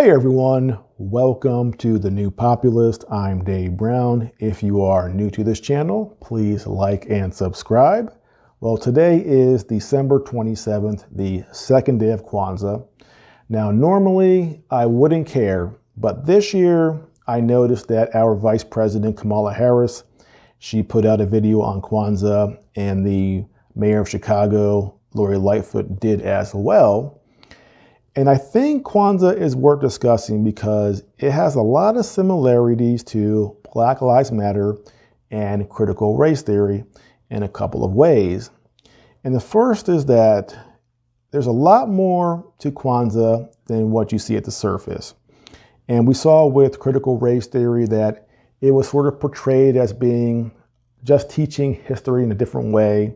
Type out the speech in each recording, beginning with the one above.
Hey everyone, welcome to The New Populist. I'm Dave Brown. If you are new to this channel, please like and subscribe. Well, today is December 27th, the second day of Kwanzaa. Now, normally I wouldn't care, but this year I noticed that our Vice President Kamala Harris, she put out a video on Kwanzaa, and the Mayor of Chicago, Lori Lightfoot, did as well. And I think Kwanzaa is worth discussing because it has a lot of similarities to Black Lives Matter and critical race theory in a couple of ways. And the first is that there's a lot more to Kwanzaa than what you see at the surface. And we saw with critical race theory that it was sort of portrayed as being just teaching history in a different way.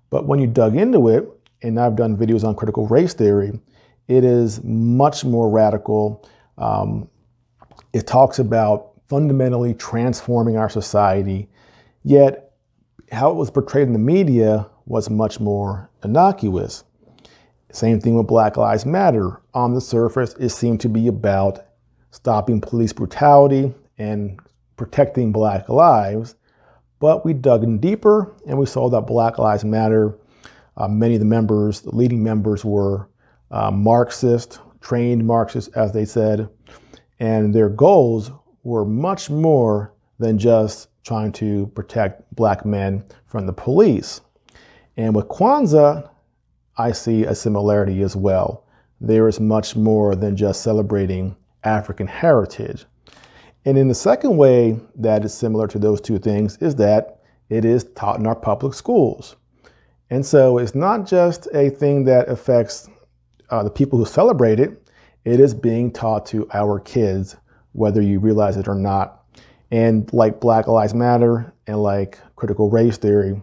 But when you dug into it, and I've done videos on critical race theory, it is much more radical. It talks about fundamentally transforming our society, yet how it was portrayed in the media was much more innocuous. Same thing with Black Lives Matter. On the surface, it seemed to be about stopping police brutality and protecting Black lives, but we dug in deeper and we saw that Black Lives Matter, many of the members, the leading members were Marxist, trained Marxists, as they said, and their goals were much more than just trying to protect Black men from the police. And with Kwanzaa, I see a similarity as well. There is much more than just celebrating African heritage. And in the second way that is similar to those two things is that it is taught in our public schools. And so it's not just a thing that affects the people who celebrate it, it is being taught to our kids, whether you realize it or not. And like Black Lives Matter and like critical race theory,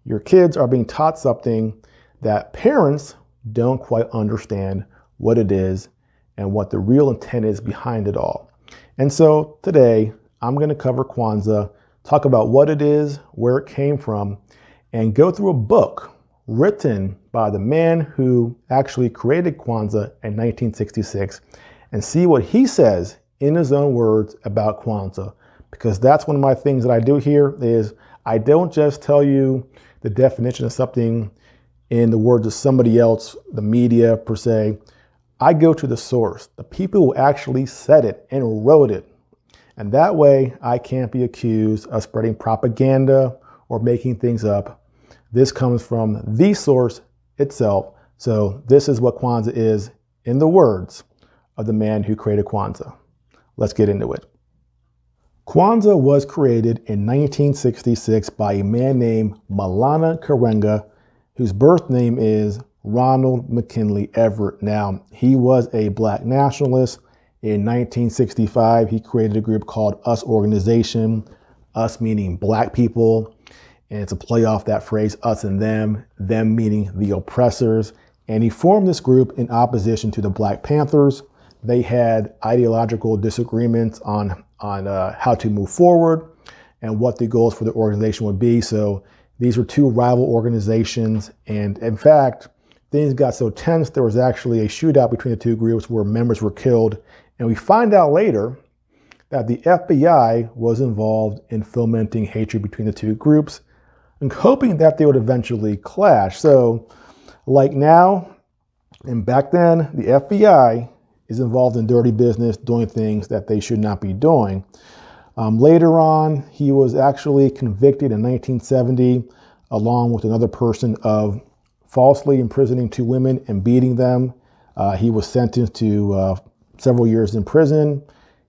your kids are being taught something that parents don't quite understand what it is and what the real intent is behind it all. And so today, I'm going to cover Kwanzaa, talk about what it is, where it came from, and go through a book written by the man who actually created Kwanzaa in 1966 and see what he says in his own words about Kwanzaa. Because that's one of my things that I do here is I don't just tell you the definition of something in the words of somebody else, the media per se. I go to the source, the people who actually said it and wrote it. And that way I can't be accused of spreading propaganda or making things up. This comes from the source itself. So this is what Kwanzaa is in the words of the man who created Kwanzaa. Let's get into it. Kwanzaa was created in 1966 by a man named Maulana Karenga, whose birth name is Ronald McKinley Everett. Now, he was a Black nationalist. In 1965, he created a group called US Organization, us meaning Black people. And it's a play off that phrase, us and them meaning the oppressors. And he formed this group in opposition to the Black Panthers. They had ideological disagreements on how to move forward and what the goals for the organization would be. So these were two rival organizations. And in fact, things got so tense, there was actually a shootout between the two groups where members were killed. And we find out later that the FBI was involved in fomenting hatred between the two groups and hoping that they would eventually clash. So like now and back then, the FBI is involved in dirty business, doing things that they should not be doing. Later on, he was actually convicted in 1970, along with another person, of falsely imprisoning two women and beating them. He was sentenced to several years in prison.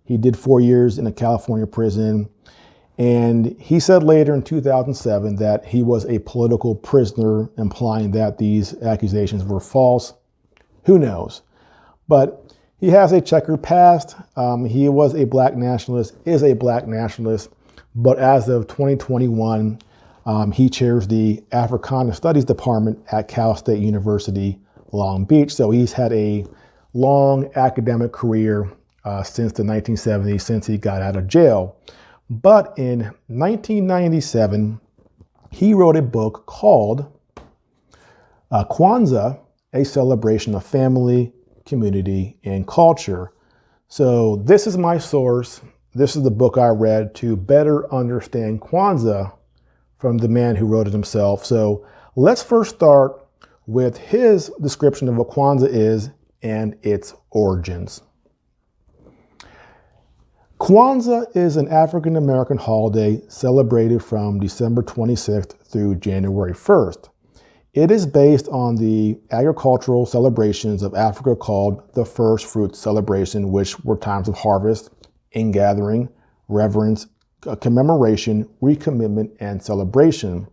He did 4 years in a California prison. And he said later in 2007 that he was a political prisoner, implying that these accusations were false. Who knows? But he has a checkered past. He was a Black nationalist, is a Black nationalist. But as of 2021, he chairs the Africana Studies Department at Cal State University, Long Beach. So he's had a long academic career since the 1970s, since he got out of jail. But in 1997, he wrote a book called Kwanzaa, A Celebration of Family, Community, and Culture. So this is my source. This is the book I read to better understand Kwanzaa from the man who wrote it himself. So let's first start with his description of what Kwanzaa is and its origins. Kwanzaa is an African American holiday celebrated from December 26th through January 1st. It is based on the agricultural celebrations of Africa called the First Fruits Celebration, which were times of harvest, ingathering, reverence, commemoration, recommitment, and celebration.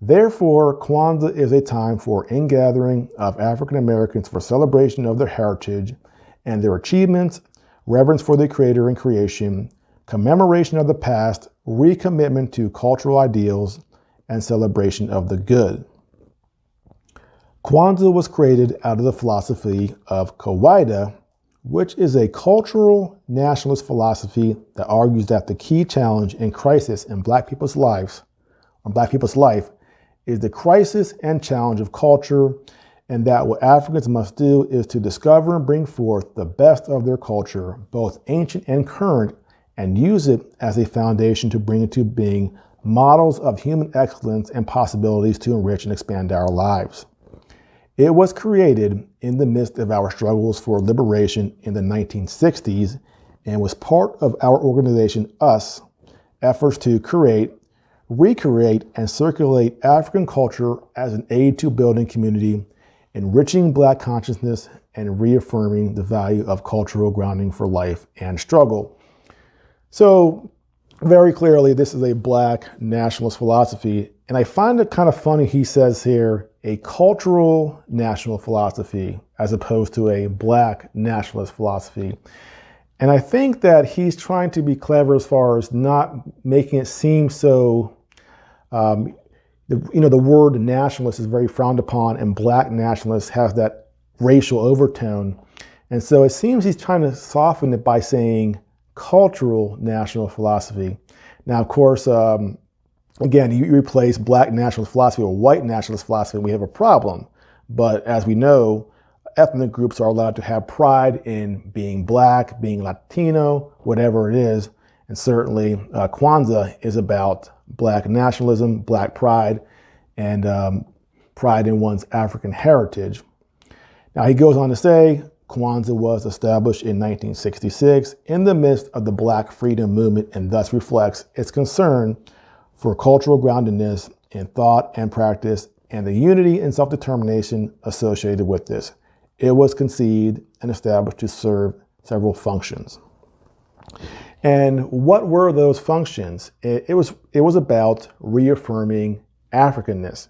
Therefore, Kwanzaa is a time for ingathering of African Americans for celebration of their heritage and their achievements, reverence for the Creator and creation, commemoration of the past, recommitment to cultural ideals, and celebration of the good. Kwanzaa was created out of the philosophy of Kawaida, which is a cultural nationalist philosophy that argues that the key challenge and crisis in Black people's life is the crisis and challenge of culture, and that what Africans must do is to discover and bring forth the best of their culture, both ancient and current, and use it as a foundation to bring into being models of human excellence and possibilities to enrich and expand our lives. It was created in the midst of our struggles for liberation in the 1960s and was part of our organization, US, efforts to create, recreate, and circulate African culture as an aid to building community, enriching Black consciousness, and reaffirming the value of cultural grounding for life and struggle. So very clearly, this is a Black nationalist philosophy. And I find it kind of funny he says here, a cultural national philosophy as opposed to a Black nationalist philosophy. And I think that he's trying to be clever as far as not making it seem so, the word nationalist is very frowned upon, and Black nationalist has that racial overtone. And so it seems he's trying to soften it by saying cultural national philosophy. Now, of course, again, you replace Black nationalist philosophy or white nationalist philosophy, we have a problem. But as we know, ethnic groups are allowed to have pride in being Black, being Latino, whatever it is. And certainly Kwanzaa is about Black nationalism, Black pride, and pride in one's African heritage. Now, he goes on to say, Kwanzaa was established in 1966 in the midst of the Black freedom movement and thus reflects its concern for cultural groundedness in thought and practice and the unity and self-determination associated with this. It was conceived and established to serve several functions. And what were those functions? It was about reaffirming Africanness.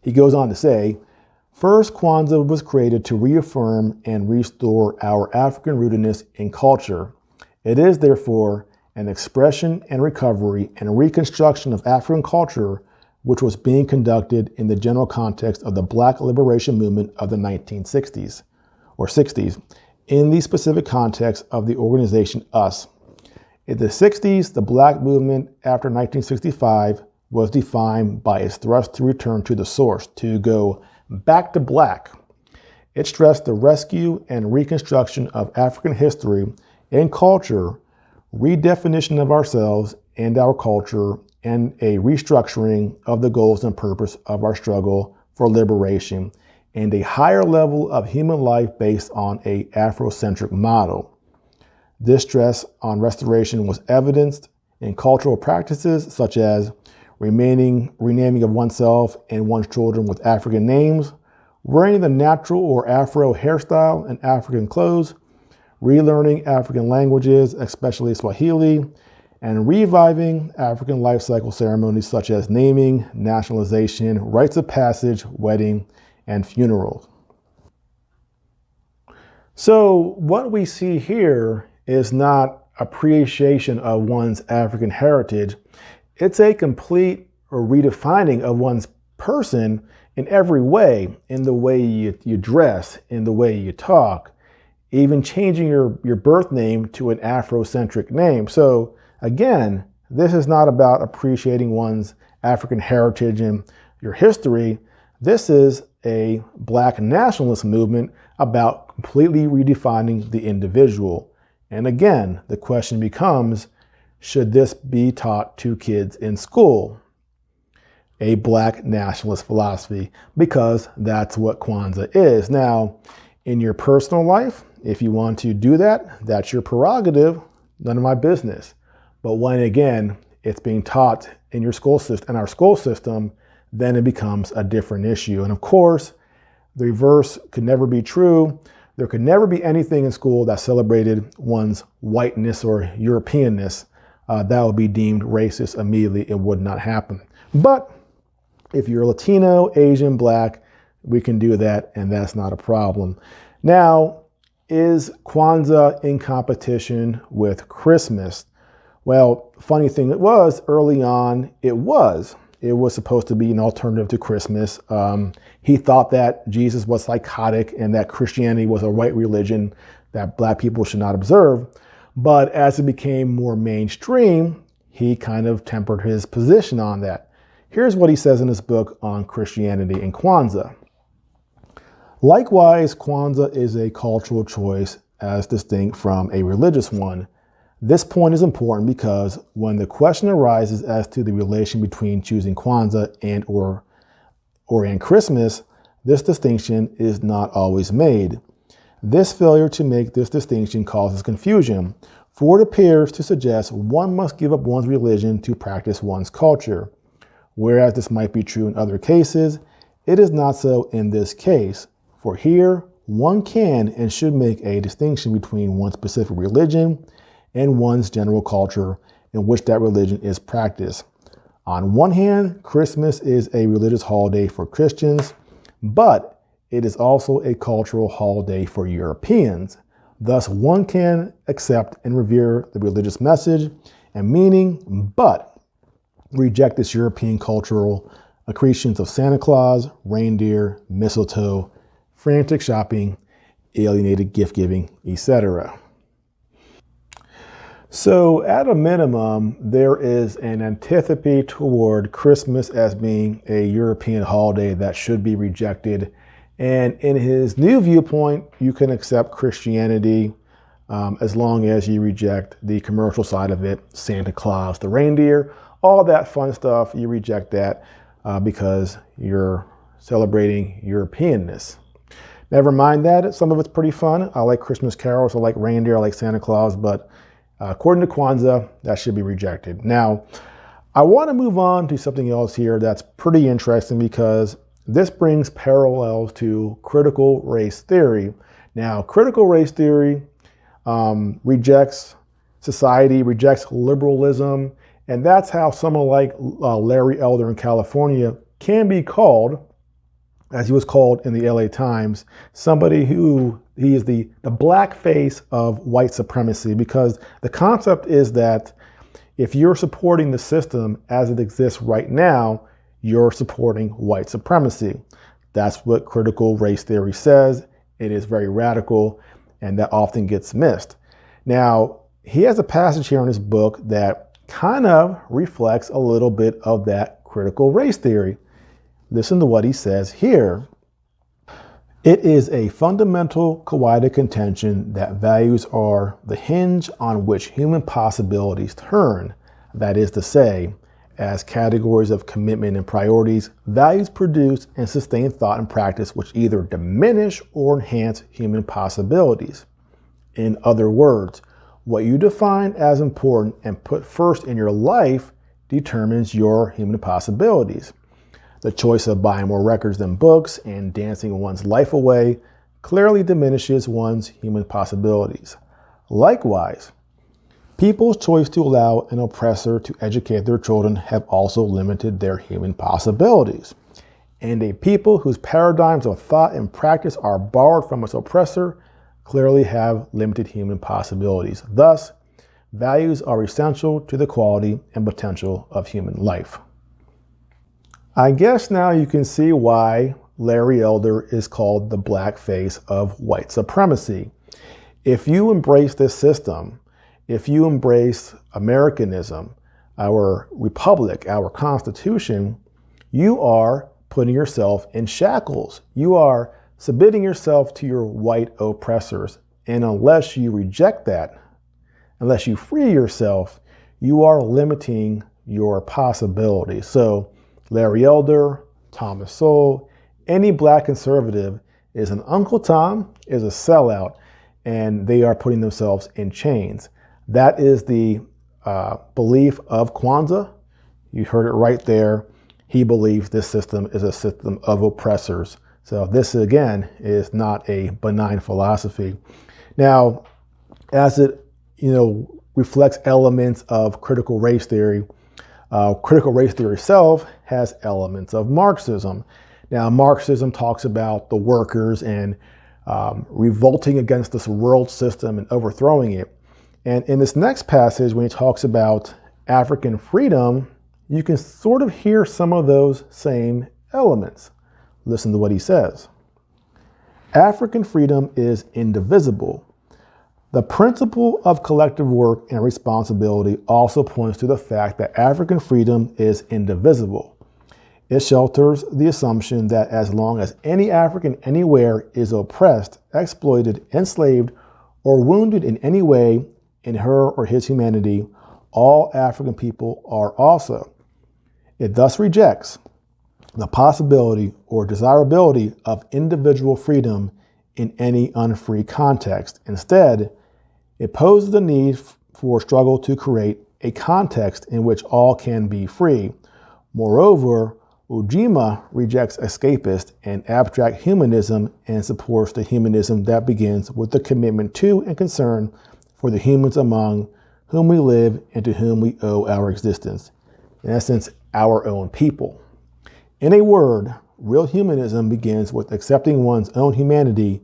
He goes on to say, first, Kwanzaa was created to reaffirm and restore our African rootedness in culture. It is, therefore, an expression and recovery and reconstruction of African culture, which was being conducted in the general context of the Black liberation movement of the 1960s or 60s, in the specific context of the organization US. In the 60s, the Black movement after 1965 was defined by its thrust to return to the source, to go back to Black. It stressed the rescue and reconstruction of African history and culture, redefinition of ourselves and our culture, and a restructuring of the goals and purpose of our struggle for liberation, and a higher level of human life based on an Afrocentric model. This stress on restoration was evidenced in cultural practices such as renaming of oneself and one's children with African names, wearing the natural or Afro hairstyle and African clothes, relearning African languages, especially Swahili, and reviving African life cycle ceremonies such as naming, nationalization, rites of passage, wedding, and funerals. So what we see here is not appreciation of one's African heritage. It's a complete redefining of one's person in every way, in the way you dress, in the way you talk, even changing your birth name to an Afrocentric name. So again, this is not about appreciating one's African heritage and your history. This is a Black nationalist movement about completely redefining the individual. And again, the question becomes, should this be taught to kids in school? A black nationalist philosophy, because that's what Kwanzaa is. Now, in your personal life, if you want to do that, that's your prerogative, none of my business. But when, again, it's being taught in your school system, in our school system, then it becomes a different issue. And of course, the reverse could never be true. There could never be anything in school that celebrated one's whiteness or Europeanness. That would be deemed racist immediately. It would not happen. But if you're Latino, Asian, Black, we can do that, and that's not a problem. Now, is Kwanzaa in competition with Christmas? Well, funny thing it was, early on, it was. It was supposed to be an alternative to Christmas. He thought that Jesus was psychotic and that Christianity was a white religion that Black people should not observe. But as it became more mainstream, he kind of tempered his position on that. Here's what he says in his book on Christianity and Kwanzaa. Likewise, Kwanzaa is a cultural choice as distinct from a religious one. This point is important because when the question arises as to the relation between choosing Kwanzaa and Christmas, this distinction is not always made. This failure to make this distinction causes confusion, for it appears to suggest one must give up one's religion to practice one's culture. Whereas this might be true in other cases, it is not so in this case, for here one can and should make a distinction between one's specific religion and one's general culture in which that religion is practiced. On one hand, Christmas is a religious holiday for Christians, but it is also a cultural holiday for Europeans. Thus, one can accept and revere the religious message and meaning, but reject its European cultural accretions of Santa Claus, reindeer, mistletoe, frantic shopping, alienated gift giving, etc. So at a minimum, there is an antipathy toward Christmas as being a European holiday that should be rejected. And in his new viewpoint, you can accept Christianity as long as you reject the commercial side of it, Santa Claus, the reindeer, all that fun stuff, you reject that because you're celebrating Europeanness. Never mind that, some of it's pretty fun. I like Christmas carols, I like reindeer, I like Santa Claus, but according to Kwanzaa, that should be rejected. Now, I want to move on to something else here that's pretty interesting because this brings parallels to critical race theory. Now, critical race theory rejects society, rejects liberalism, and that's how someone like Larry Elder in California can be called, as he was called in the LA Times, somebody who he is the black face of white supremacy, because the concept is that if you're supporting the system as it exists right now, you're supporting white supremacy. That's what critical race theory says. It is very radical, and that often gets missed. Now, he has a passage here in his book that kind of reflects a little bit of that critical race theory. Listen to what he says here. It is a fundamental coitic contention that values are the hinge on which human possibilities turn. That is to say, as categories of commitment and priorities, values produce and sustain thought and practice which either diminish or enhance human possibilities. In other words, what you define as important and put first in your life determines your human possibilities. The choice of buying more records than books and dancing one's life away clearly diminishes one's human possibilities. Likewise, people's choice to allow an oppressor to educate their children have also limited their human possibilities. And a people whose paradigms of thought and practice are borrowed from its oppressor clearly have limited human possibilities. Thus, values are essential to the quality and potential of human life. I guess now you can see why Larry Elder is called the black face of white supremacy. If you embrace this system, if you embrace Americanism, our republic, our Constitution, you are putting yourself in shackles. You are submitting yourself to your white oppressors. And unless you reject that, unless you free yourself, you are limiting your possibilities. So Larry Elder, Thomas Sowell, any black conservative is an Uncle Tom, is a sellout, and they are putting themselves in chains. That is the belief of Kwanzaa. You heard it right there. He believes this system is a system of oppressors. So this, again, is not a benign philosophy. Now, as it, reflects elements of critical race theory itself has elements of Marxism. Now, Marxism talks about the workers and revolting against this world system and overthrowing it. And in this next passage, when he talks about African freedom, you can sort of hear some of those same elements. Listen to what he says. African freedom is indivisible. The principle of collective work and responsibility also points to the fact that African freedom is indivisible. It shelters the assumption that as long as any African anywhere is oppressed, exploited, enslaved, or wounded in any way in her or his humanity, all African people are also. It thus rejects the possibility or desirability of individual freedom in any unfree context. Instead, it poses the need for struggle to create a context in which all can be free. Moreover, Ujima rejects escapist and abstract humanism and supports the humanism that begins with the commitment to and concern for the humans among whom we live and to whom we owe our existence. In essence, our own people. In a word, real humanism begins with accepting one's own humanity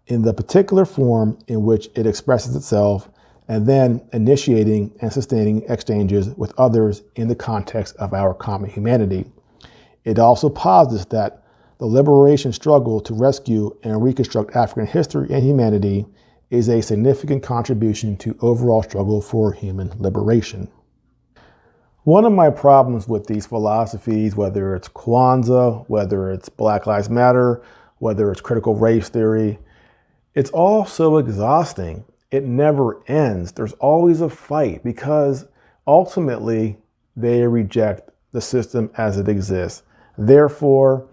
in the particular form in which it expresses itself, and then initiating and sustaining exchanges with others in the context of our common humanity. It also posits that the liberation struggle to rescue and reconstruct African history and humanity is a significant contribution to overall struggle for human liberation. One of my problems with these philosophies, whether it's Kwanzaa, whether it's Black Lives Matter, whether it's critical race theory, it's all so exhausting. It never ends. There's always a fight because ultimately they reject the system as it exists. Therefore,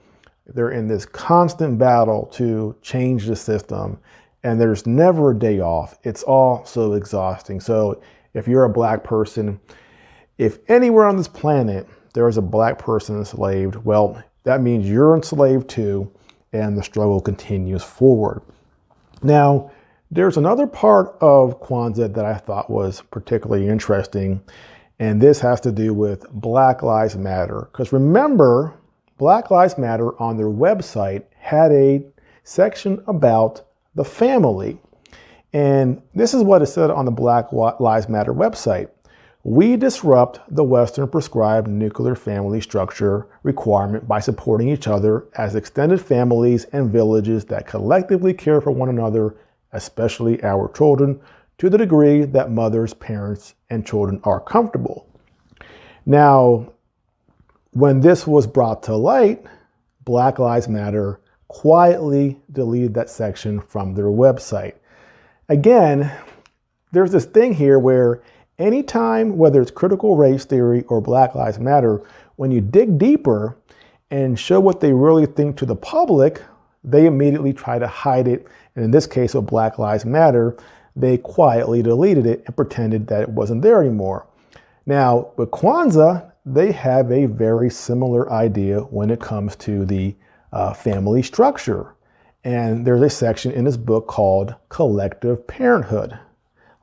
they're in this constant battle to change the system, and there's never a day off. It's all so exhausting. So if you're a black person, if anywhere on this planet there is a black person enslaved, well, that means you're enslaved too, and the struggle continues forward. Now, there's another part of Kwanzaa that I thought was particularly interesting, and this has to do with Black Lives Matter. Because remember, Black Lives Matter on their website had a section about the family. And this is what it said on the Black Lives Matter website. We disrupt the Western prescribed nuclear family structure requirement by supporting each other as extended families and villages that collectively care for one another, especially our children, to the degree that mothers, parents, and children are comfortable. Now, when this was brought to light, Black Lives Matter quietly deleted that section from their website. Again, there's this thing here where anytime, whether it's critical race theory or Black Lives Matter, when you dig deeper and show what they really think to the public, they immediately try to hide it. And in this case with Black Lives Matter, they quietly deleted it and pretended that it wasn't there anymore. Now, with Kwanzaa, they have a very similar idea when it comes to the family structure. And there's a section in this book called Collective Parenthood.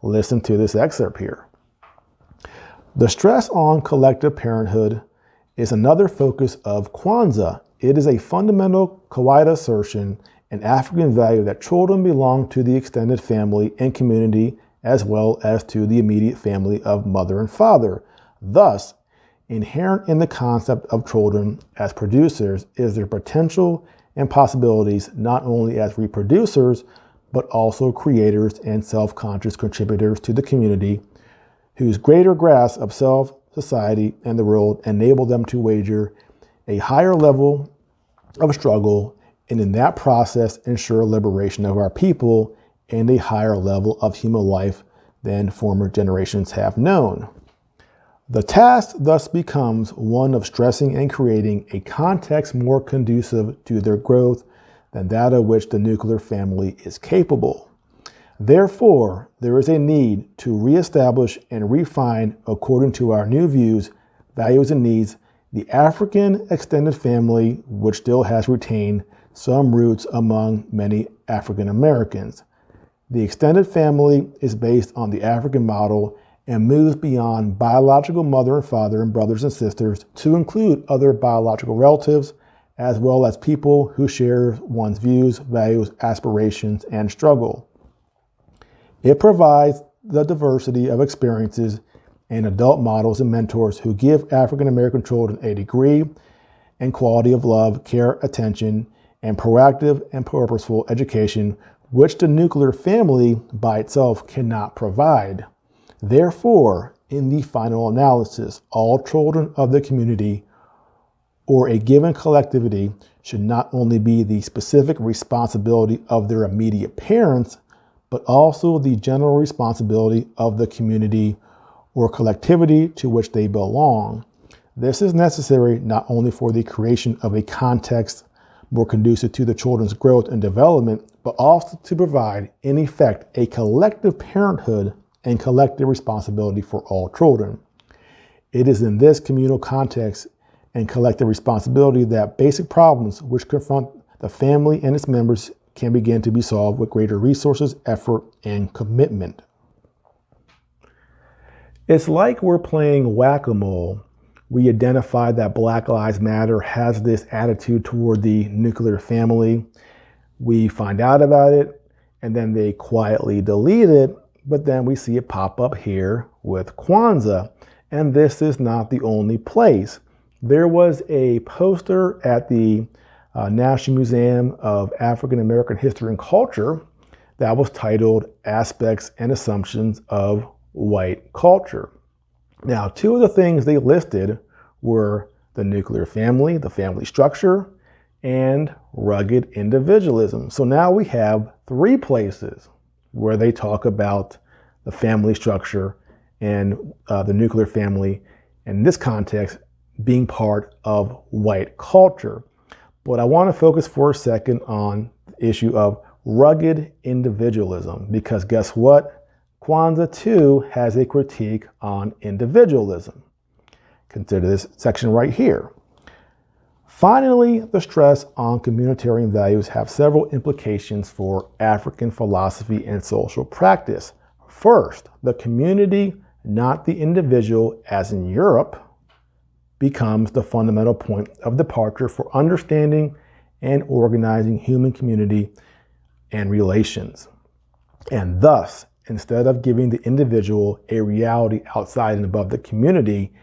Listen to this excerpt here. The stress on collective parenthood is another focus of Kwanzaa. It is a fundamental Kawaii assertion and African value that children belong to the extended family and community as well as to the immediate family of mother and father. Thus, inherent in the concept of children as producers is their potential and possibilities not only as reproducers, but also creators and self-conscious contributors to the community whose greater grasp of self, society, and the world enable them to wager a higher level of struggle and in that process ensure liberation of our people and a higher level of human life than former generations have known. The task thus becomes one of stressing and creating a context more conducive to their growth than that of which the nuclear family is capable. Therefore, there is a need to reestablish and refine, according to our new views, values, and needs, the African extended family, which still has retained some roots among many African Americans. The extended family is based on the African model and moves beyond biological mother and father and brothers and sisters to include other biological relatives, as well as people who share one's views, values, aspirations, and struggle. It provides the diversity of experiences and adult models and mentors who give African American children a degree and quality of love, care, attention, and proactive and purposeful education, which the nuclear family by itself cannot provide. Therefore, in the final analysis, all children of the community or a given collectivity should not only be the specific responsibility of their immediate parents, but also the general responsibility of the community or collectivity to which they belong. This is necessary not only for the creation of a context more conducive to the children's growth and development, but also to provide, in effect, a collective parenthood and collective responsibility for all children. It is in this communal context and collective responsibility that basic problems which confront the family and its members can begin to be solved with greater resources, effort, and commitment. It's like we're playing whack-a-mole. We identify that Black Lives Matter has this attitude toward the nuclear family. We find out about it, and then they quietly delete it, but then we see it pop up here with Kwanzaa. And this is not the only place. There was a poster at the National Museum of African American History and Culture that was titled Aspects and Assumptions of White Culture. Now, two of the things they listed were the nuclear family, the family structure, and rugged individualism. So now we have three places where they talk about the family structure and the nuclear family, in this context, being part of white culture. But I want to focus for a second on the issue of rugged individualism, because guess what? Kwanzaa too has a critique on individualism. Consider this section right here. Finally, the stress on communitarian values have several implications for African philosophy and social practice. First, the community, not the individual, as in Europe, becomes the fundamental point of departure for understanding and organizing human community and relations. And thus, instead of giving the individual a reality outside and above the community,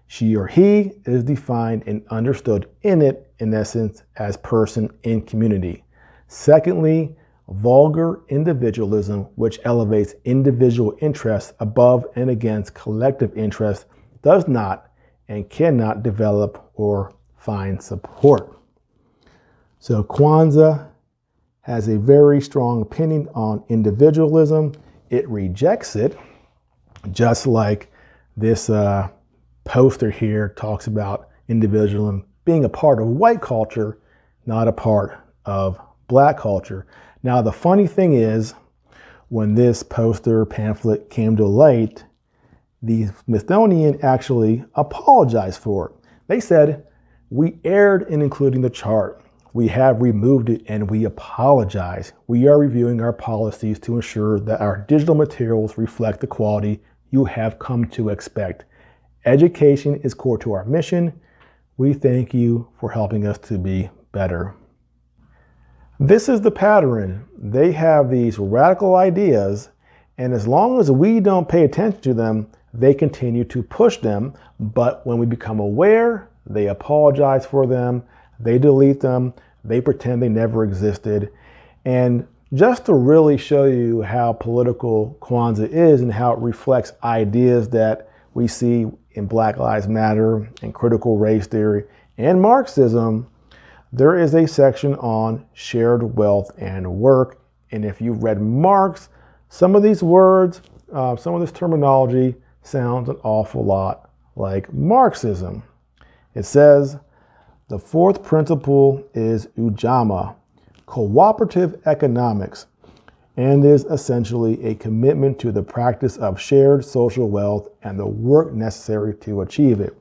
she or he is defined and understood in it, in essence, as person in community. Secondly, vulgar individualism, which elevates individual interests above and against collective interests, does not and cannot develop or find support. So Kwanzaa has a very strong opinion on individualism. It rejects it, just like this poster here talks about individualism being a part of white culture, not a part of black culture. Now, the funny thing is, when this poster pamphlet came to light, the Smithsonian actually apologized for it. They said, "We erred in including the chart. We have removed it and we apologize. We are reviewing our policies to ensure that our digital materials reflect the quality you have come to expect. Education is core to our mission. We thank you for helping us to be better." This is the pattern. They have these radical ideas, and as long as we don't pay attention to them, they continue to push them. But when we become aware, they apologize for them, they delete them, they pretend they never existed. And just to really show you how political Kwanzaa is and how it reflects ideas that we see in Black Lives Matter and critical race theory and Marxism, there is a section on shared wealth and work. And if you've read Marx, some of these words some of this terminology sounds an awful lot like Marxism. It says, the fourth principle is ujamaa, cooperative economics, and is essentially a commitment to the practice of shared social wealth and the work necessary to achieve it.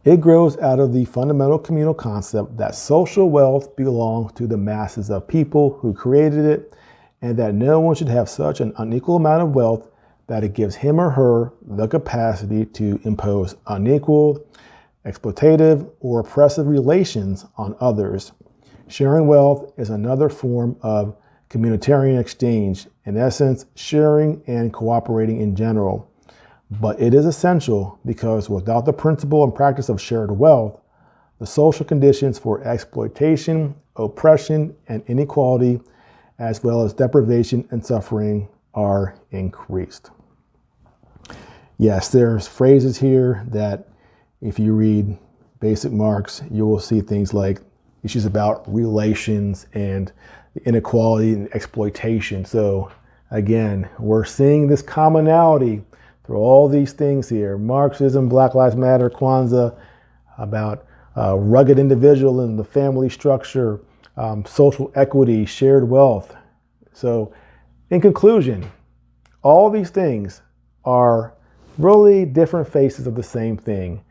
It grows out of the fundamental communal concept that social wealth belongs to the masses of people who created it, and that no one should have such an unequal amount of wealth that it gives him or her the capacity to impose unequal, exploitative, or oppressive relations on others. Sharing wealth is another form of communitarian exchange, in essence, sharing and cooperating in general. But it is essential because without the principle and practice of shared wealth, the social conditions for exploitation, oppression, and inequality, as well as deprivation and suffering, are increased. Yes, there's phrases here that if you read basic Marx, you will see things like issues about relations and inequality and exploitation. So again, we're seeing this commonality through all these things here. Marxism, Black Lives Matter, Kwanzaa, about rugged individual and the family structure, social equity, shared wealth. So in conclusion, all these things are really different faces of the same thing.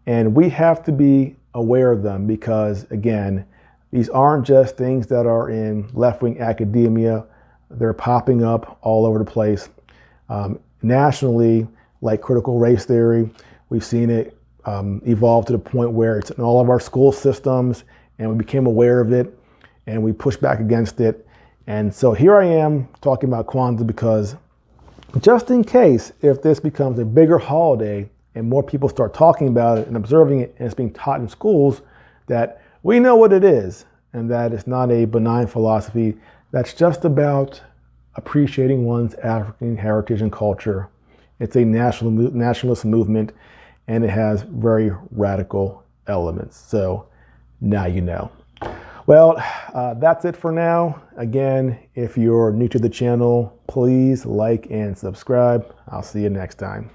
And we have to be aware of them because, again, these aren't just things that are in left-wing academia. They're popping up all over the place. Nationally, like critical race theory, we've seen it evolve to the point where it's in all of our school systems, and we became aware of it, and we pushed back against it. And so here I am talking about Kwanzaa because just in case, if this becomes a bigger holiday and more people start talking about it and observing it and it's being taught in schools, that we know what it is and that it's not a benign philosophy that's just about appreciating one's African heritage and culture. It's a nationalist movement and it has very radical elements. So now you know. Well, that's it for now. Again, if you're new to the channel, please like and subscribe. I'll see you next time.